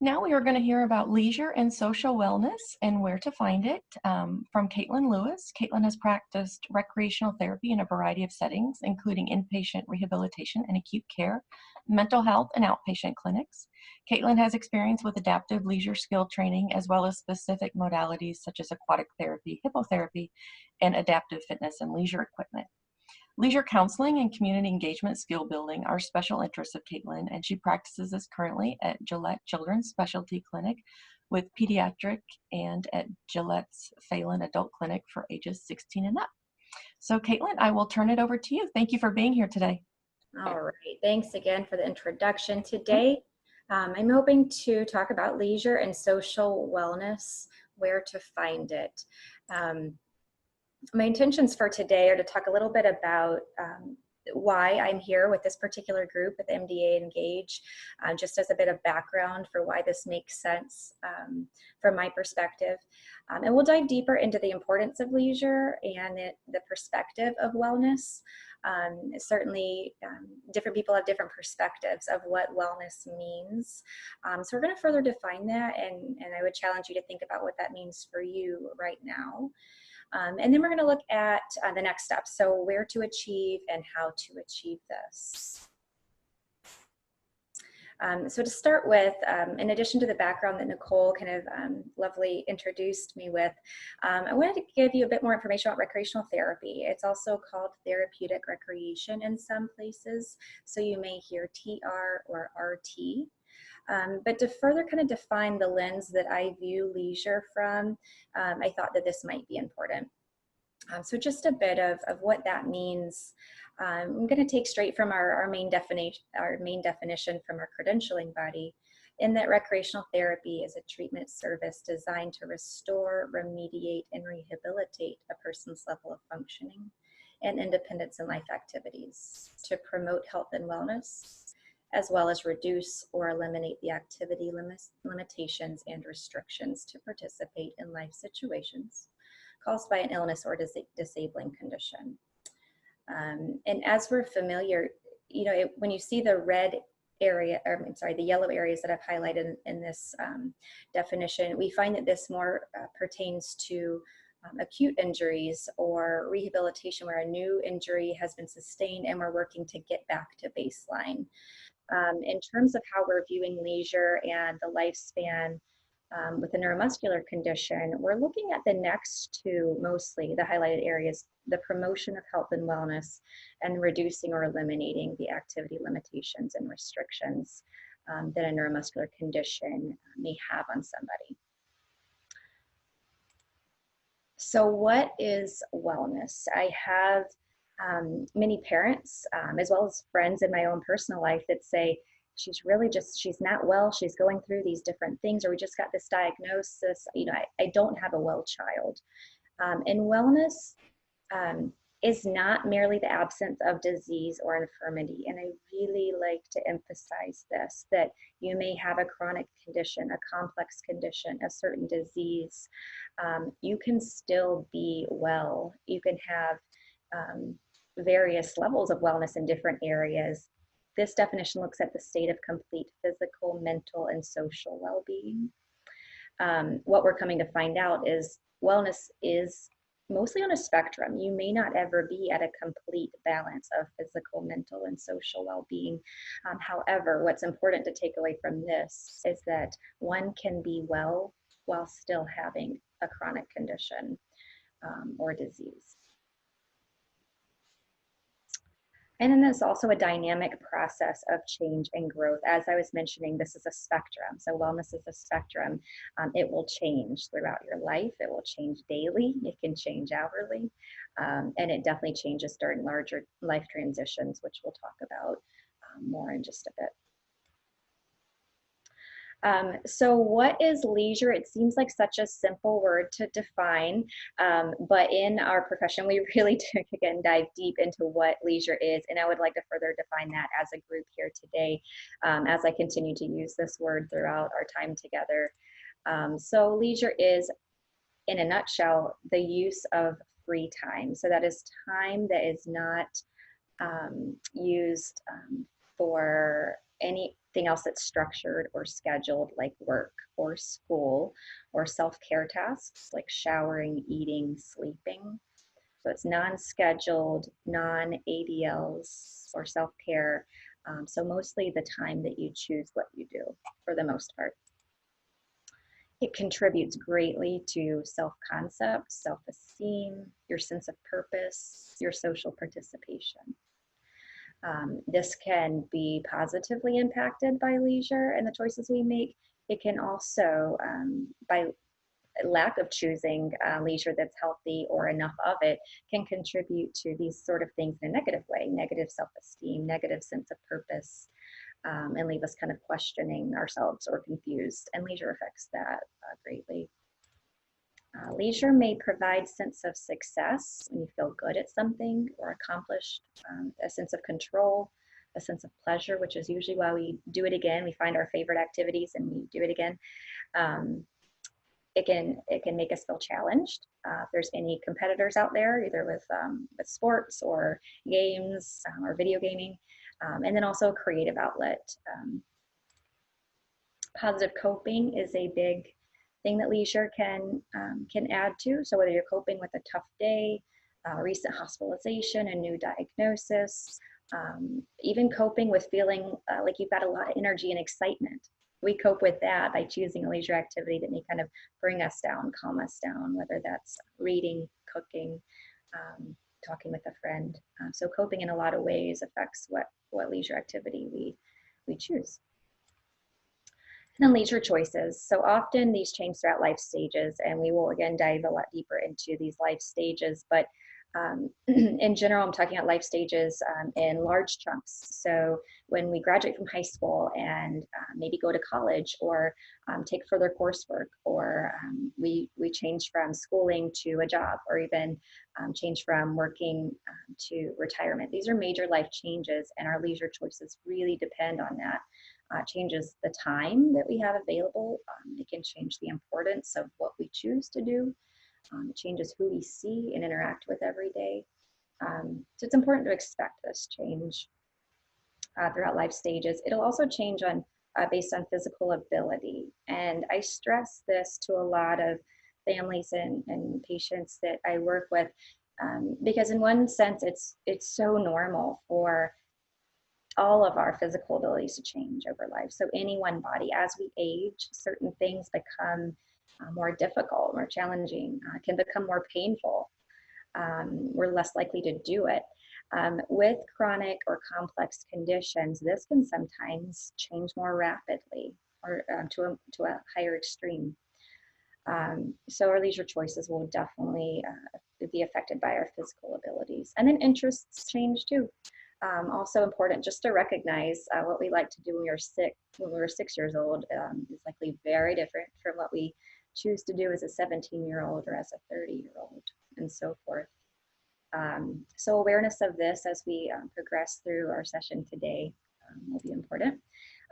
Now we are going to hear about leisure and social wellness and where to find it from Kaitlin Lewis. Kaitlin has practiced recreational therapy in a variety of settings, including inpatient rehabilitation and acute care, mental health, and outpatient clinics. Kaitlin has experience with adaptive leisure skill training, as well as specific modalities such as aquatic therapy, hippotherapy, and adaptive fitness and leisure equipment. Leisure counseling and community engagement skill building are special interests of Kaitlin, and she practices this currently at Gillette Children's Specialty Clinic with pediatric and at Gillette's Phelan Adult Clinic for ages 16 and up. So Kaitlin, I will turn it over to you. Thank you for being here today. All right, thanks again for the introduction today. I'm hoping to talk about leisure and social wellness, where to find it. My intentions for today are to talk a little bit about why I'm here with this particular group with MDA Engage, just as a bit of background for why this makes sense from my perspective. And we'll dive deeper into the importance of leisure and the perspective of wellness. Certainly, different people have different perspectives of what wellness means. So we're going to further define that, and I would challenge you to think about what that means for you right now. And then we're going to look at the next steps, so where to achieve and how to achieve this. So to start with, in addition to the background that Nicole kind of lovely introduced me with, I wanted to give you a bit more information about recreational therapy. It's also called therapeutic recreation in some places, so you may hear TR or RT. But to further kind of define the lens that I view leisure from, I thought that this might be important. So just a bit of what that means. I'm going to take straight from our main definition from our credentialing body, in that recreational therapy is a treatment service designed to restore, remediate, and rehabilitate a person's level of functioning and independence in life activities to promote health and wellness, as well as reduce or eliminate the activity limitations and restrictions to participate in life situations caused by an illness or disabling condition. And as we're familiar, you know, when you see the red area, or I'm sorry, the yellow areas that I've highlighted in this definition, we find that this more pertains to acute injuries or rehabilitation where a new injury has been sustained and we're working to get back to baseline. In terms of how we're viewing leisure and the lifespan with a neuromuscular condition, we're looking at the next two, mostly the highlighted areas, the promotion of health and wellness and reducing or eliminating the activity limitations and restrictions that a neuromuscular condition may have on somebody. So what is wellness? I have many parents, as well as friends in my own personal life, that say, she's not well, she's going through these different things, or we just got this diagnosis, you know, I don't have a well child. And wellness is not merely the absence of disease or infirmity. And I really like to emphasize this, that you may have a chronic condition, a complex condition, a certain disease. You can still be well. You can have various levels of wellness in different areas. This definition looks at the state of complete physical, mental, and social well-being. What we're coming to find out is wellness is mostly on a spectrum. You may not ever be at a complete balance of physical, mental, and social well-being. However, what's important to take away from this is that one can be well while still having a chronic condition or disease. And then there's also a dynamic process of change and growth. As I was mentioning, this is a spectrum. So wellness is a spectrum. It will change throughout your life. It will change daily. It can change hourly. And it definitely changes during larger life transitions, which we'll talk about more in just a bit. So what is leisure? It seems like such a simple word to define, but in our profession, we really again dive deep into what leisure is, and I would like to further define that as a group here today, as I continue to use this word throughout our time together. So leisure is, in a nutshell, the use of free time. So that is time that is not used for anything else that's structured or scheduled, like work or school or self-care tasks like showering, eating, sleeping. So it's non-scheduled, non-ADLs or self-care. So mostly the time that you choose what you do for the most part. It contributes greatly to self-concept, self-esteem, your sense of purpose, your social participation. This can be positively impacted by leisure and the choices we make. It can also, by lack of choosing leisure that's healthy or enough of it, can contribute to these sort of things in a negative way, negative self-esteem, negative sense of purpose, and leave us kind of questioning ourselves or confused. And leisure affects that greatly. Leisure may provide sense of success when you feel good at something or accomplished, a sense of control, a sense of pleasure, which is usually why we do it again. We find our favorite activities and we do it again. It can make us feel challenged. If there's any competitors out there, either with sports or games or video gaming, and then also a creative outlet. Positive coping is a big thing that leisure can add to. So whether you're coping with a tough day, recent hospitalization, a new diagnosis, even coping with feeling like you've got a lot of energy and excitement. We cope with that by choosing a leisure activity that may kind of bring us down, calm us down, whether that's reading, cooking, talking with a friend. So coping in a lot of ways affects what leisure activity we choose. And then leisure choices. So often these change throughout life stages, and we will again dive a lot deeper into these life stages, but in general, I'm talking about life stages in large chunks. So when we graduate from high school and maybe go to college or take further coursework, or we change from schooling to a job, or even change from working to retirement. These are major life changes, and our leisure choices really depend on that. Changes the time that we have available. It can change the importance of what we choose to do. It changes who we see and interact with every day. So it's important to expect this change throughout life stages. It'll also change based on physical ability. And I stress this to a lot of families and patients that I work with, because in one sense, it's so normal for all of our physical abilities to change over life. So any one body, as we age, certain things become more difficult, more challenging, can become more painful. We're less likely to do it. With chronic or complex conditions, this can sometimes change more rapidly or to a higher extreme. So our leisure choices will definitely be affected by our physical abilities. And then interests change too. Also important just to recognize what we like to do when we were 6 years old is likely very different from what we choose to do as a 17-year-old or as a 30-year-old, and so forth. So awareness of this as we progress through our session today will be important.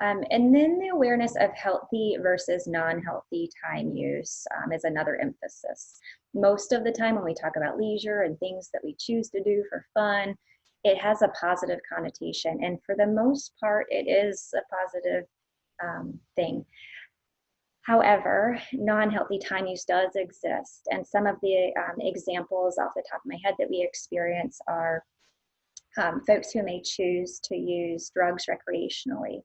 And then the awareness of healthy versus non-healthy time use is another emphasis. Most of the time when we talk about leisure and things that we choose to do for fun, it has a positive connotation. And for the most part, it is a positive thing. However, non-healthy time use does exist. And some of the examples off the top of my head that we experience are folks who may choose to use drugs recreationally.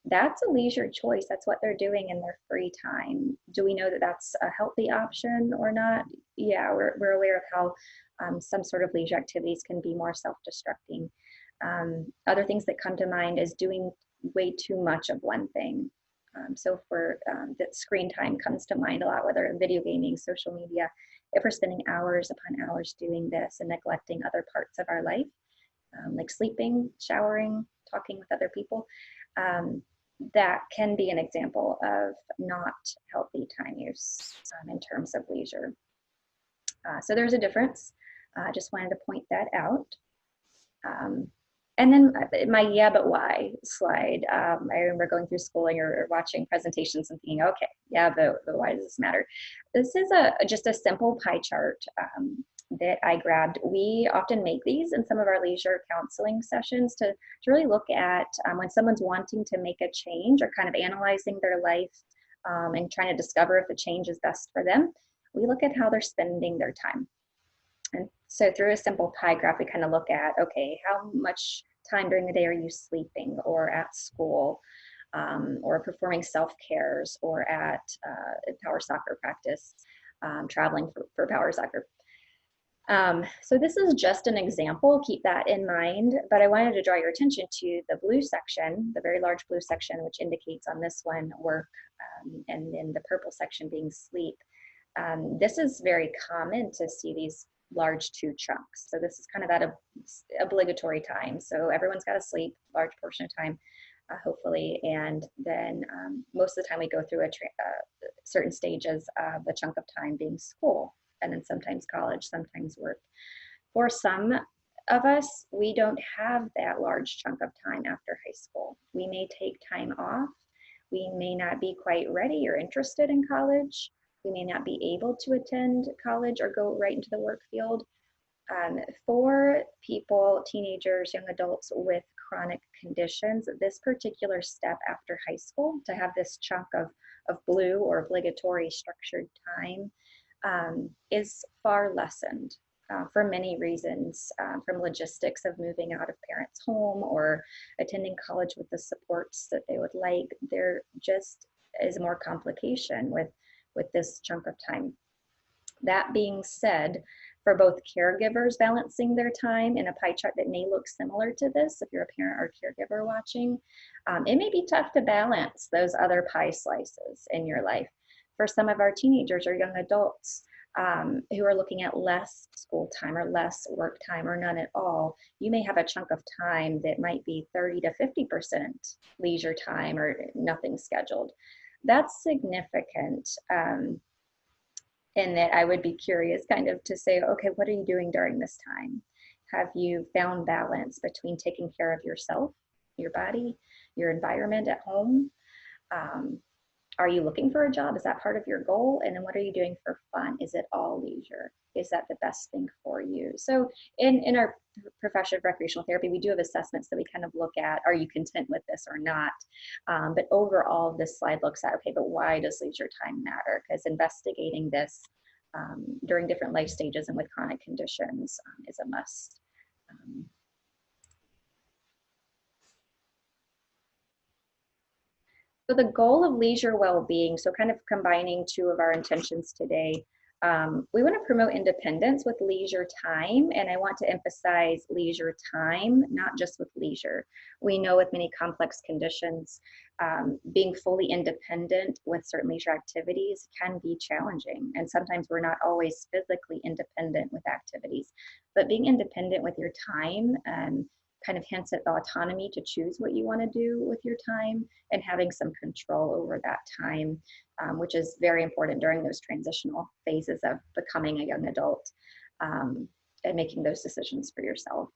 That's a leisure choice. That's what they're doing in their free time. Do we know that that's a healthy option or not? Yeah, we're aware of how some sort of leisure activities can be more self-destructing. Other things that come to mind is doing way too much of one thing. So for that screen time comes to mind a lot, whether video gaming, social media. If we're spending hours upon hours doing this and neglecting other parts of our life, like sleeping, showering, talking with other people, that can be an example of not healthy time use in terms of leisure. So there's a difference. I just wanted to point that out. And then my yeah, but why slide. I remember going through schooling or watching presentations and thinking, okay, yeah, but why does this matter? This is just a simple pie chart that I grabbed. We often make these in some of our leisure counseling sessions to really look at when someone's wanting to make a change or kind of analyzing their life and trying to discover if the change is best for them. We look at how they're spending their time. And so through a simple pie graph, we kind of look at, okay, how much time during the day are you sleeping or at school or performing self-cares or at power soccer practice, traveling for power soccer. So this is just an example, keep that in mind, but I wanted to draw your attention to the blue section, the very large blue section, which indicates on this one work, and then the purple section being sleep. This is very common to see these large 2 chunks. So this is kind of that obligatory time. So everyone's got to sleep large portion of time, hopefully, and then most of the time we go through certain stages of the chunk of time being school, and then sometimes college, sometimes work. For some of us, we don't have that large chunk of time after high school. We may take time off. We may not be quite ready or interested in college. We may not be able to attend college or go right into the work field. For people, teenagers, young adults with chronic conditions, this particular step after high school, to have this chunk of blue or obligatory structured time, is far lessened for many reasons, from logistics of moving out of parents' home or attending college with the supports that they would like. There just is more complication with this chunk of time. That being said, for both caregivers balancing their time in a pie chart that may look similar to this, if you're a parent or caregiver watching, it may be tough to balance those other pie slices in your life. For some of our teenagers or young adults who are looking at less school time or less work time or none at all, you may have a chunk of time that might be 30 to 50% leisure time or nothing scheduled. That's significant. In that I would be curious kind of to say, okay, what are you doing during this time? Have you found balance between taking care of yourself, your body, your environment at home? Are you looking for a job? Is that part of your goal? And then what are you doing for fun? Is it all leisure? Is that the best thing for you? So in our profession of recreational therapy, we do have assessments that we kind of look at, are you content with this or not? But overall, this slide looks at, okay, but why does leisure time matter? Because investigating this during different life stages and with chronic conditions is a must. So the goal of leisure well-being, so kind of combining 2 of our intentions today, we want to promote independence with leisure time, and I want to emphasize leisure time, not just with leisure. We know with many complex conditions, being fully independent with certain leisure activities can be challenging, and sometimes we're not always physically independent with activities, but being independent with your time kind of hints at the autonomy to choose what you want to do with your time and having some control over that time, which is very important during those transitional phases of becoming a young adult and making those decisions for yourself.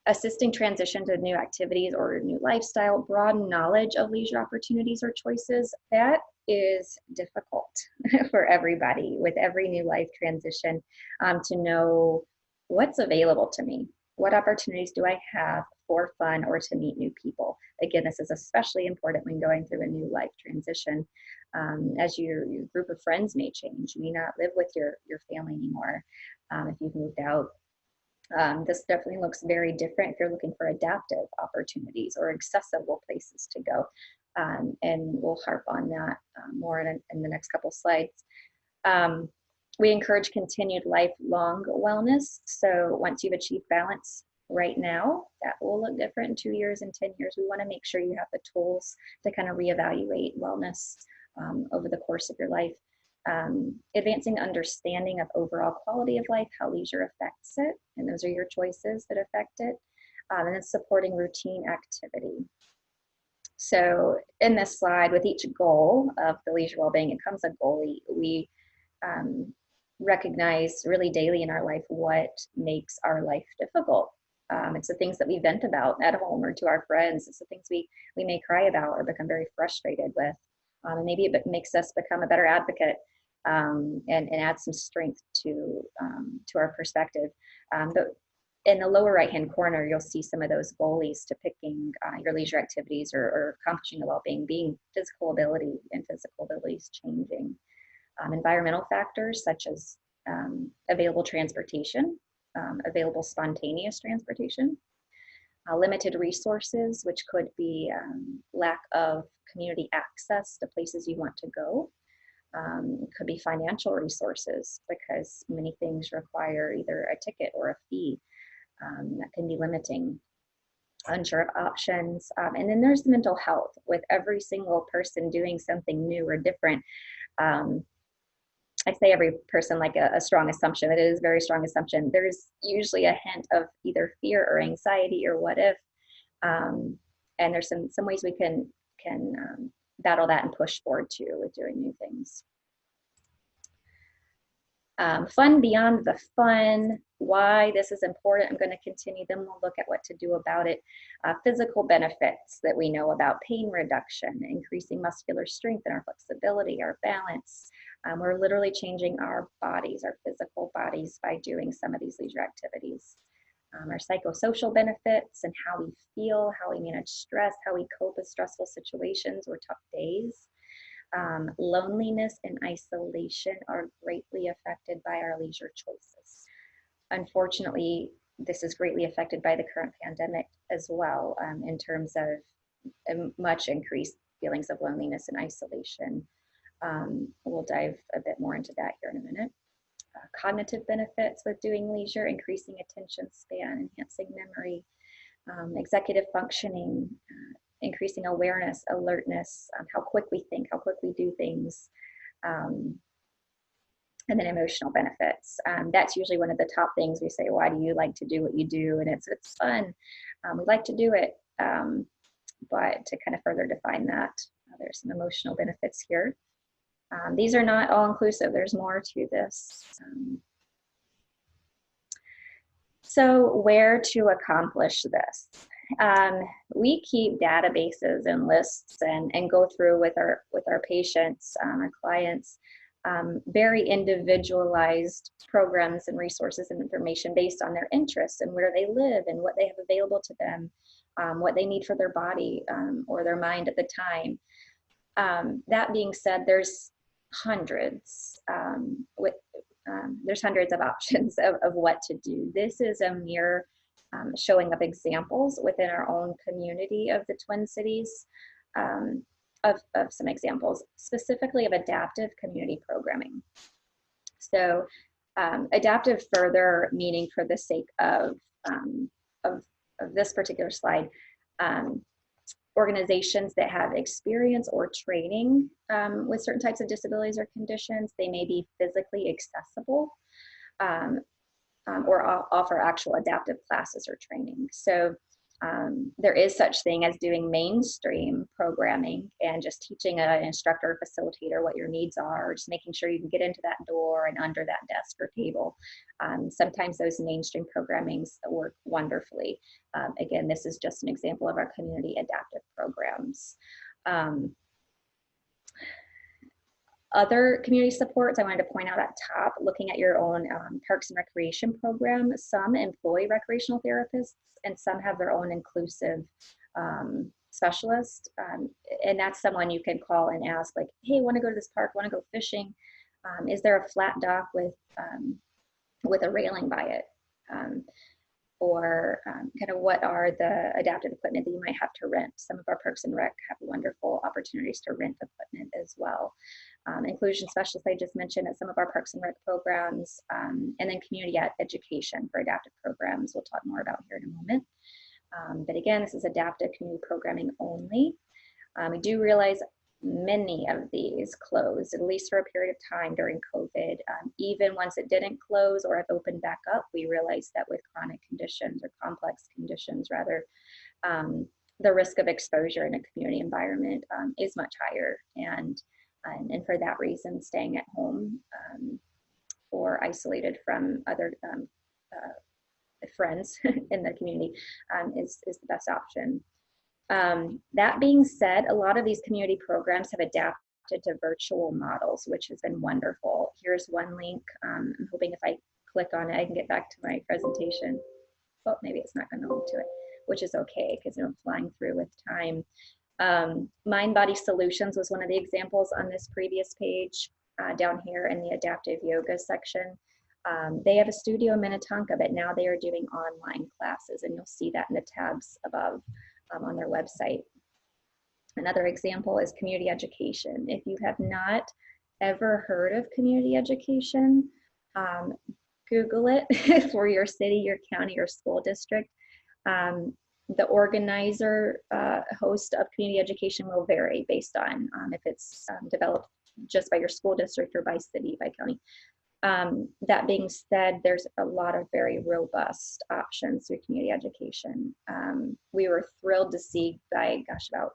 Assisting transition to new activities or new lifestyle, broad knowledge of leisure opportunities or choices, that is difficult for everybody with every new life transition, to know what's available to me. What opportunities do I have for fun or to meet new people? Again, this is especially important when going through a new life transition, as your group of friends may change. You may not live with your family anymore if you've moved out. This definitely looks very different if you're looking for adaptive opportunities or accessible places to go. And we'll harp on that more in the next couple slides. We encourage continued lifelong wellness. So once you've achieved balance right now, that will look different in 2 years and 10 years. We want to make sure you have the tools to kind of reevaluate wellness over the course of your life. Advancing understanding of overall quality of life, how leisure affects it, and those are your choices that affect it. And then supporting routine activity. So in this slide, with each goal of the leisure wellbeing, it comes a goal. We recognize really daily in our life what makes our life difficult. It's the things that we vent about at home or to our friends. It's the things we may cry about or become very frustrated with. And maybe it makes us become a better advocate and add some strength to our perspective. But in the lower right-hand corner, you'll see some of those goalies depicting your leisure activities or accomplishing the well-being, being physical ability and physical abilities changing. Environmental factors such as available transportation, available spontaneous transportation, limited resources, which could be lack of community access to places you want to go. It could be financial resources because many things require either a ticket or a fee. That can be limiting. Unsure of options. And then there's mental health with every single person doing something new or different. I say every person like a strong assumption. It is a very strong assumption. There's usually a hint of either fear or anxiety or what if. And there's some ways we can battle that and push forward too with doing new things. Fun beyond the fun, why this is important. I'm going to continue, then we'll look at what to do about it. Physical benefits that we know about: pain reduction, increasing muscular strength and our flexibility, our balance. We're literally changing our bodies, our physical bodies, by doing some of these leisure activities. Our psychosocial benefits and how we feel, how we manage stress, how we cope with stressful situations or tough days. Loneliness and isolation are greatly affected by our leisure choices. Unfortunately, this is greatly affected by the current pandemic as well, in terms of much increased feelings of loneliness and isolation. We'll dive a bit more into that here in a minute. Cognitive benefits with doing leisure: increasing attention span, enhancing memory, executive functioning, increasing awareness, alertness, how quick we think, how quick we do things, and then emotional benefits. That's usually one of the top things we say. Why do you like to do what you do? And it's fun. We like to do it, but to kind of further define that, there's some emotional benefits here. These are not all inclusive. There's more to this. So where to accomplish this? We keep databases and lists and go through with our patients, our clients, very individualized programs and resources and information based on their interests and where they live and what they have available to them, what they need for their body or their mind at the time. That being said, there's hundreds there's hundreds of options of what to do. This is a mere showing of examples within our own community of the Twin Cities, of some examples, specifically of adaptive community programming. So adaptive further meaning, for the sake of this particular slide, organizations that have experience or training with certain types of disabilities or conditions. They may be physically accessible or offer actual adaptive classes or training. So there is such thing as doing mainstream programming and just teaching an instructor or facilitator what your needs are, or just making sure you can get into that door and under that desk or table. Sometimes those mainstream programmings work wonderfully. Again, this is just an example of our community adaptive programs. Other community supports I wanted to point out at top, looking at your own parks and recreation program. Some employ recreational therapists and some have their own inclusive specialist. And that's someone you can call and ask, like, hey, I want to go to this park, want to go fishing. Is there a flat dock with a railing by it? Or kind of what are the adaptive equipment that you might have to rent. Some of our Parks and Rec have wonderful opportunities to rent equipment as well. Inclusion specialists I just mentioned at some of our Parks and Rec programs, and then community education for adaptive programs we'll talk more about here in a moment. But again, this is adaptive community programming only. We do realize many of these closed, at least for a period of time during COVID. Even once it didn't close or have opened back up, we realized that with chronic conditions or complex conditions rather, the risk of exposure in a community environment is much higher. And for that reason, staying at home or isolated from other friends in the community is the best option. That being said, a lot of these community programs have adapted adapted to virtual models, which has been wonderful. Here's one link. I'm hoping if I click on it, I can get back to my presentation. Oh, maybe it's not going to link to it, which is okay because I'm flying through with time. Mind Body Solutions was one of the examples on this previous page down here in the adaptive yoga section. They have a studio in Minnetonka, but now they are doing online classes, and you'll see that in the tabs above on their website. Another example is community education. If you have not ever heard of community education, Google it for your city, your county, or school district. The organizer host of community education will vary based on if it's developed just by your school district or by city, by county. That being said, there's a lot of very robust options through community education. We were thrilled to see by, about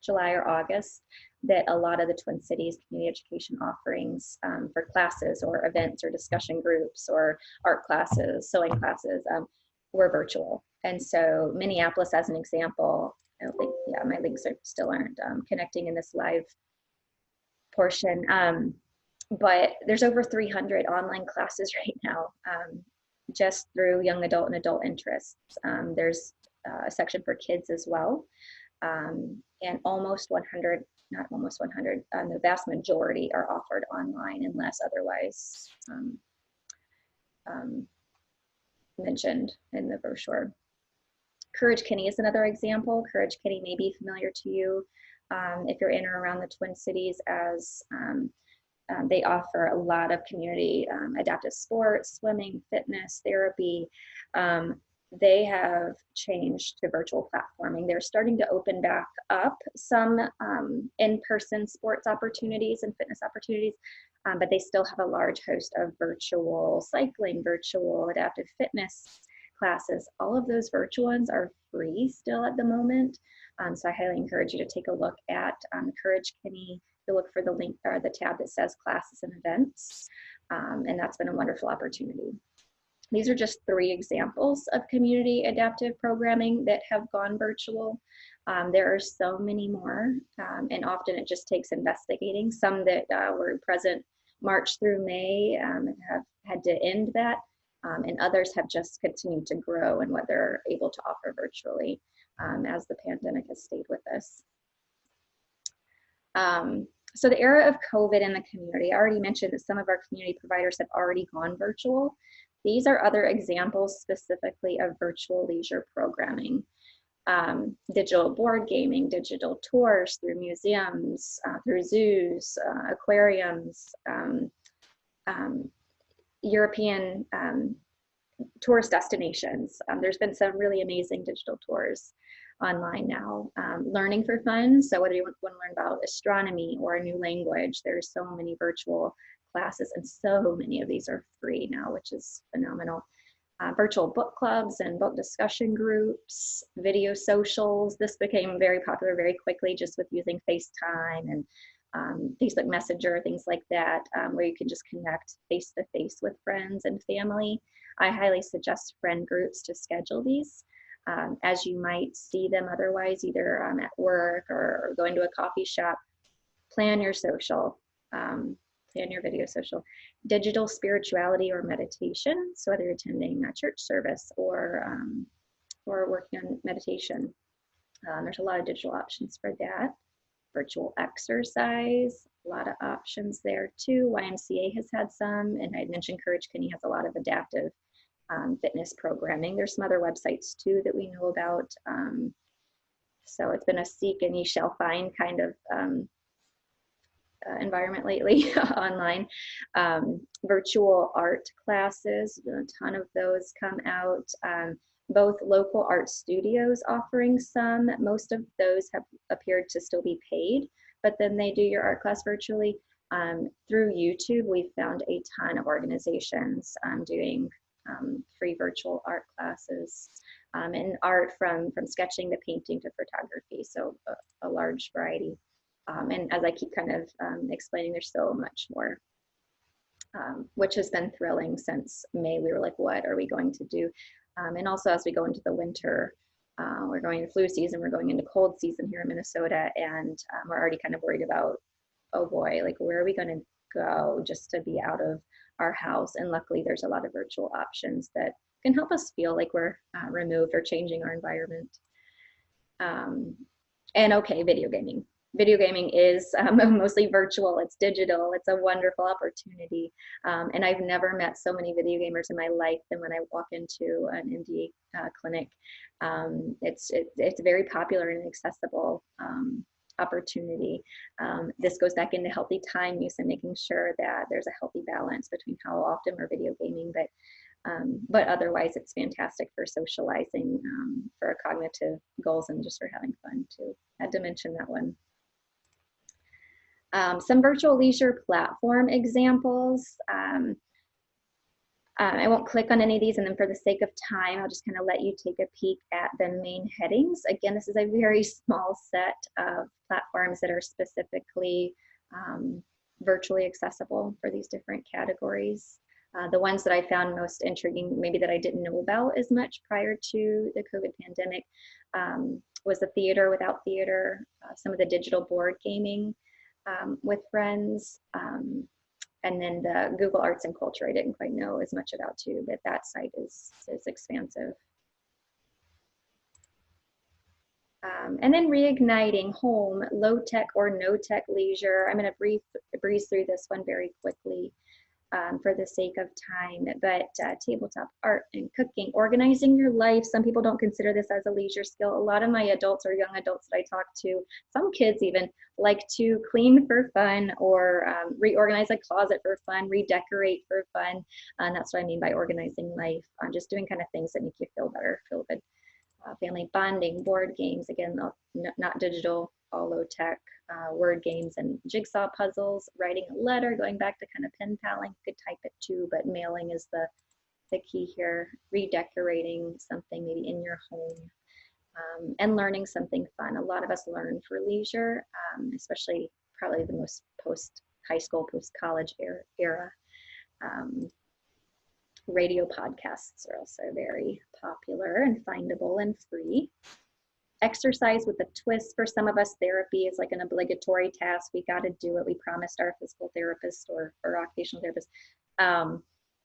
July or August, that a lot of the Twin Cities community education offerings for classes or events or discussion groups or art classes, sewing classes were virtual. And so Minneapolis, as an example, I don't think, yeah, my links still aren't connecting in this live portion. But there's over 300 online classes right now, just through young adult and adult interests. There's a section for kids as well. And almost 100, not almost 100, the vast majority are offered online unless otherwise mentioned in the brochure. Courage Kinney is another example. Courage Kinney may be familiar to you if you're in or around the Twin Cities, as they offer a lot of community adaptive sports, swimming, fitness, therapy. They have changed to virtual platforming. They're starting to open back up some in-person sports opportunities and fitness opportunities, but they still have a large host of virtual cycling, virtual adaptive fitness classes. All of those virtual ones are free still at the moment. So I highly encourage you to take a look at Courage Kinney. You'll look for the link or the tab that says classes and events. And that's been a wonderful opportunity. These are just 3 examples of community adaptive programming that have gone virtual. There are so many more, and often it just takes investigating. Some that were present March through May have had to end that, and others have just continued to grow in what they're able to offer virtually as the pandemic has stayed with us. So the era of COVID in the community, I already mentioned that some of our community providers have already gone virtual. These are other examples specifically of virtual leisure programming. Digital board gaming, digital tours through museums, through zoos, aquariums, European tourist destinations. There's been some really amazing digital tours online now. Learning for fun, so whether you want to learn about astronomy or a new language, there's so many virtual classes, and so many of these are free now, which is phenomenal. Virtual book clubs and book discussion groups, video socials. This became very popular very quickly just with using FaceTime and Facebook Messenger, things like that, where you can just connect face-to-face with friends and family. I highly suggest friend groups to schedule these, as you might see them otherwise, either at work or going to a coffee shop. Plan your social. Plan your video social. Digital spirituality or meditation, so whether you're attending a church service or working on meditation, there's a lot of digital options for that. Virtual exercise, a lot of options there too. YMCA has had some, and I mentioned Courage Kinney has a lot of adaptive fitness programming. There's some other websites too that we know about. So it's been a seek and ye shall find kind of environment lately online. Virtual art classes, a ton of those come out. Both local art studios offering some. Most of those have appeared to still be paid, but then they do your art class virtually. Through YouTube, we've found a ton of organizations doing free virtual art classes, and art from sketching to painting to photography, so a large variety. And as I keep kind of explaining, there's so much more, which has been thrilling since May. We were like, what are we going to do? And also as we go into the winter, We're going into flu season, we're going into cold season here in Minnesota, and we're already kind of worried about, oh boy, like where are we going to go just to be out of our house? And luckily there's a lot of virtual options that can help us feel like we're removed or changing our environment. And okay, video gaming. Video gaming is mostly virtual, it's digital, it's a wonderful opportunity. And I've never met so many video gamers in my life than when I walk into an MD clinic. It's very popular and accessible opportunity. This goes back into healthy time use and making sure that there's a healthy balance between how often we're video gaming, but otherwise it's fantastic for socializing, for cognitive goals, and just for having fun too. Had to mention that one. Some virtual leisure platform examples. I won't click on any of these, and then for the sake of time, I'll just kind of let you take a peek at the main headings. Again, this is a very small set of platforms that are specifically virtually accessible for these different categories. The ones that I found most intriguing, maybe that I didn't know about as much prior to the COVID pandemic, was the theater without theater, some of the digital board gaming with friends, and then the Google Arts and Culture I didn't quite know as much about too, but that site is expansive. And then reigniting home, low tech or no tech leisure. I'm going to breeze through this one very quickly for the sake of time, but tabletop art and cooking, organizing your life. Some people don't consider this as a leisure skill. A lot of my adults or young adults that I talk to, some kids even, like to clean for fun, or reorganize a closet for fun, redecorate for fun. And that's what I mean by organizing life. Just doing kind of things that make you feel better, feel good. Family bonding, board games, again, not digital, all low tech, word games and jigsaw puzzles, writing a letter, going back to kind of pen paling. You could type it too, but mailing is the key here. Redecorating something maybe in your home, and learning something fun. A lot of us learn for leisure, especially probably the most post-high school, post-college era. Radio podcasts are also very popular and findable and free. Exercise with a twist. For some of us, therapy is like an obligatory task. We got to do it. We promised our physical therapist or occupational therapist.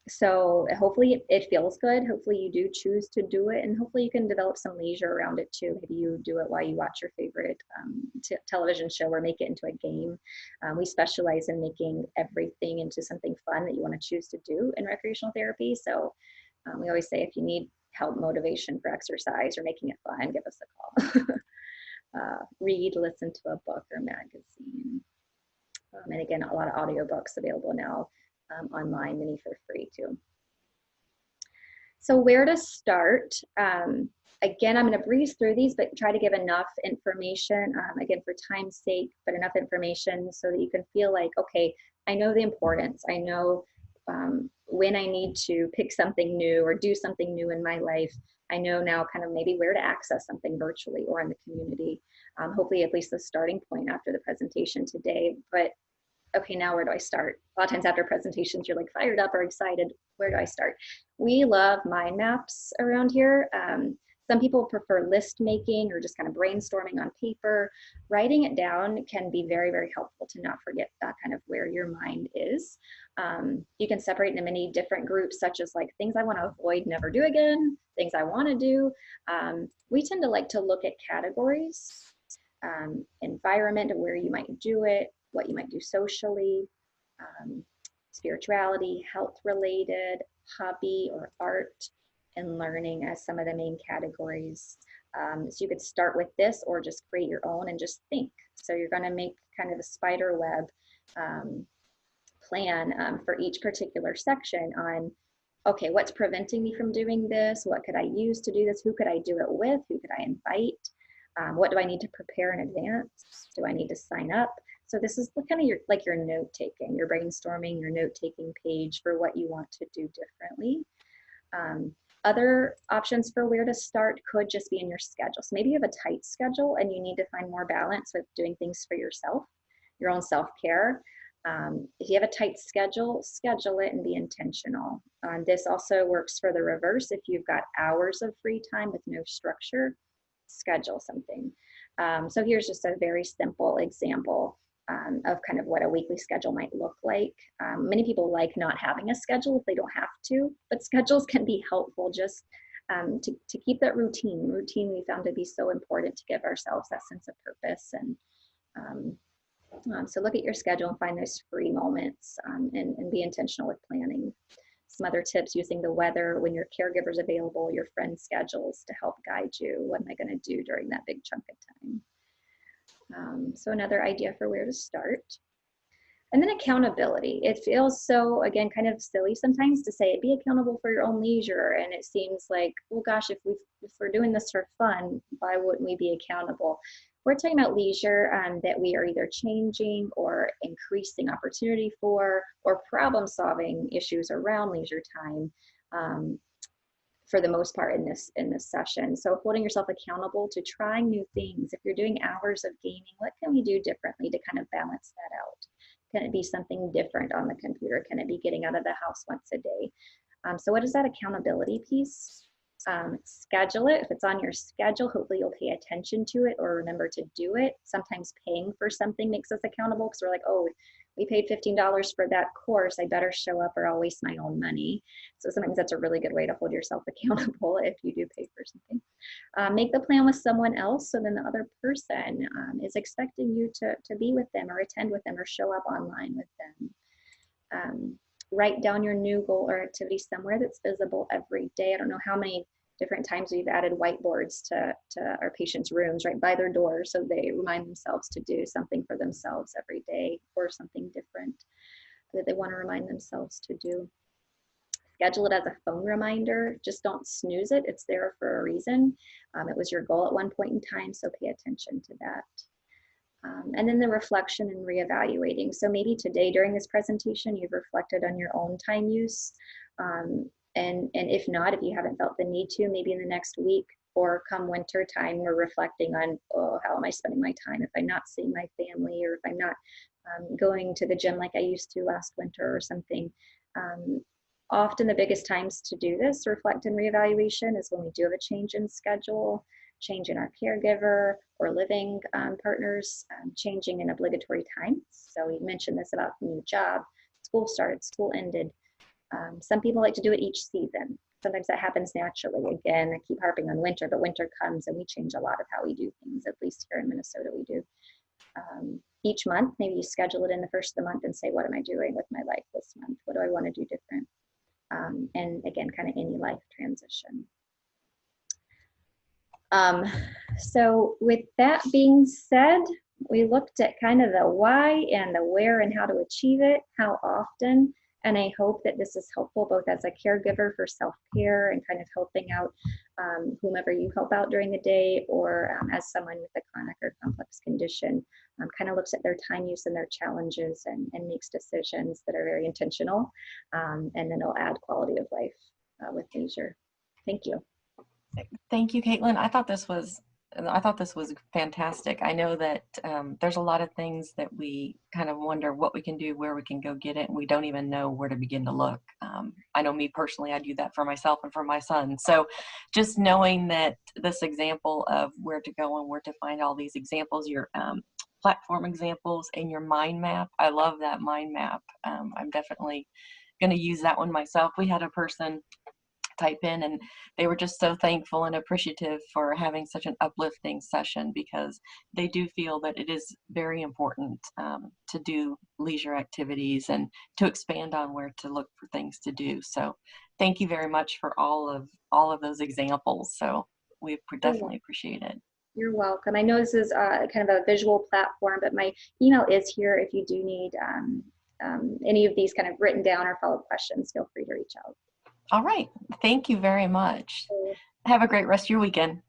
So hopefully it feels good. Hopefully you do choose to do it, and hopefully you can develop some leisure around it too. Maybe you do it while you watch your favorite television show, or make it into a game. We specialize in making everything into something fun that you want to choose to do in recreational therapy. So we always say, if you need help, motivation for exercise or making it fun, give us a call. Read, listen to a book or magazine. And again, a lot of audiobooks available now online, many for free too. So where to start? Again, I'm going to breeze through these, but try to give enough information, again, for time's sake, but enough information so that you can feel like, okay, I know the importance. I know when I need to pick something new or do something new in my life. I know now kind of maybe where to access something virtually or in the community. Hopefully at least the starting point after the presentation today. But okay, now where do I start? A lot of times after presentations, you're like fired up or excited. Where do I start? We love mind maps around here. Some people prefer list making or just kind of brainstorming on paper. Writing it down can be very, very helpful to not forget that kind of where your mind is. You can separate into many different groups, such as like things I want to avoid, never do again, things I want to do. We tend to like to look at categories, environment of where you might do it, what you might do socially, spirituality, health related, hobby or art, and learning as some of the main categories. So you could start with this or just create your own and just think. So you're going to make kind of a spider web plan for each particular section on, okay, what's preventing me from doing this? What could I use to do this? Who could I do it with? Who could I invite? What do I need to prepare in advance? Do I need to sign up? So this is kind of your note taking, your brainstorming, your note taking page for what you want to do differently. Other options for where to start could just be in your schedule. So maybe you have a tight schedule and you need to find more balance with doing things for yourself, your own self-care. If you have a tight schedule, schedule it and be intentional. This also works for the reverse. If you've got hours of free time with no structure, schedule something. So here's just a very simple example of kind of what a weekly schedule might look like. Many people like not having a schedule if they don't have to, but schedules can be helpful just to keep that routine. Routine we found to be so important to give ourselves that sense of purpose. And so look at your schedule and find those free moments and be intentional with planning. Some other tips: using the weather, when your caregiver's available, your friends' schedules to help guide you. What am I going to do during that big chunk of time? So another idea for where to start. And then accountability. It feels so, again, kind of silly sometimes to say be accountable for your own leisure. And it seems like, well, gosh, if we're doing this for fun, why wouldn't we be accountable? We're talking about leisure that we are either changing or increasing opportunity for, or problem solving issues around leisure time. For the most part in this session. So holding yourself accountable to trying new things. If you're doing hours of gaming, what can we do differently to kind of balance that out? Can it be something different on the computer? Can it be getting out of the house once a day? So what is that accountability piece? Schedule it. If it's on your schedule, hopefully you'll pay attention to it or remember to do it. Sometimes paying for something makes us accountable because we're like, oh, we paid $15 for that course. I better show up or I'll waste my own money. So sometimes that's a really good way to hold yourself accountable if you do pay for something. Make the plan with someone else, so then the other person is expecting you to be with them or attend with them or show up online with them. Write down your new goal or activity somewhere that's visible every day. I don't know how many different times we've added whiteboards to our patients' rooms right by their doors so they remind themselves to do something for themselves every day or something different that they want to remind themselves to do. Schedule it as a phone reminder. Just don't snooze it. It's there for a reason. It was your goal at one point in time, so pay attention to that. And then the reflection and reevaluating. So maybe today during this presentation, you've reflected on your own time use. And if not, if you haven't felt the need to, maybe in the next week or come winter time, we're reflecting on, oh, how am I spending my time if I'm not seeing my family or if I'm not going to the gym like I used to last winter or something. Often the biggest times to do this, reflect and reevaluation, is when we do have a change in schedule, change in our caregiver or living partners, changing in obligatory times. So we mentioned this about new job, school started, school ended. Some people like to do it each season. Sometimes that happens naturally. Again, I keep harping on winter, but winter comes and we change a lot of how we do things, at least here in Minnesota we do. Each month, maybe you schedule it in the first of the month and say, what am I doing with my life this month? What do I want to do different? And again, kind of any life transition. So with that being said, we looked at kind of the why and the where and how to achieve it, how often, and I hope that this is helpful both as a caregiver for self-care and kind of helping out whomever you help out during the day, or as someone with a chronic or complex condition, kind of looks at their time use and their challenges and makes decisions that are very intentional, and then it'll add quality of life with leisure. Thank you. Thank you, Kaitlin. I thought this was fantastic. I know that there's a lot of things that we kind of wonder what we can do, where we can go get it, and we don't even know where to begin to look. I know me personally, I do that for myself and for my son. So just knowing that this example of where to go and where to find all these examples, your platform examples and your mind map. I love that mind map. I'm definitely going to use that one myself. We had a person type in and they were just so thankful and appreciative for having such an uplifting session, because they do feel that it is very important to do leisure activities and to expand on where to look for things to do. So thank you very much for all of those examples. So we definitely appreciate it. You're welcome. I know this is kind of a visual platform, but my email is here if you do need any of these kind of written down or follow-up questions. Feel free to reach out. All right. Thank you very much. Have a great rest of your weekend.